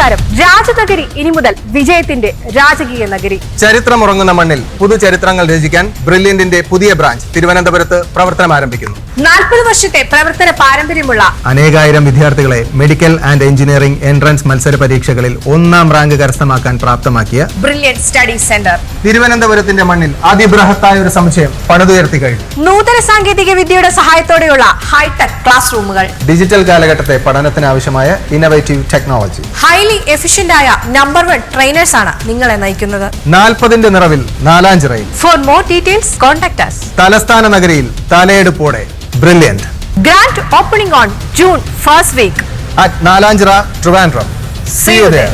നമസ്കാരം. രാജനഗരി ഇനി മുതൽ വിജയത്തിന്റെ രാജകീയ നഗരി. ചരിത്രമുറങ്ങുന്ന മണ്ണിൽ പുതുചരിത്രങ്ങൾ രചിക്കാൻ ബ്രില്യന്റിന്റെ പുതിയ ബ്രാഞ്ച് തിരുവനന്തപുരത്ത് പ്രവർത്തനം ആരംഭിക്കുന്നു. 40 വർഷത്തെ പ്രവർത്തന പാരമ്പര്യമുള്ള അനേകായിരം വിദ്യാർത്ഥികളെ മെഡിക്കൽ ആൻഡ് എഞ്ചിനീയറിംഗ് എൻട്രൻസ് മത്സര പരീക്ഷകളിൽ 1ാം റാങ്ക് കരസ്ഥമാക്കാൻ പ്രാപ്തമാക്കിയ ബ്രില്യന്റ് സ്റ്റഡി സെന്റർ തിരുവനന്തപുരത്തിന്റെ മണ്ണിൽ അതിബൃഹത്തായ ഒരു സമുച്ചയം പണിതുയർത്തി കഴിഞ്ഞു. നൂതന സാങ്കേതിക വിദ്യയുടെ സഹായത്തോടെയുള്ള ഹൈടെക് ക്ലാസ് റൂമുകൾ, ഡിജിറ്റൽ കാലഘട്ടത്തെ പഠനത്തിന് ആവശ്യമായ ഇന്നോവേറ്റീവ് ടെക്നോളജി, ഹൈലി എഫിഷ്യന്റ് ആയ നമ്പർ 1 ട്രെയിനേഴ്സ് ആണ് നിങ്ങളെ നയിക്കുന്നത്. 40ന്റെ നിറവിൽ 4ാം ചിറയിൽ. For more details contact us. തലസ്ഥാന നഗരിയിൽ തലയെടുപ്പോടെ Brilliant. Grand opening on June 1st week at Nalanchira, Trivandrum. See you there.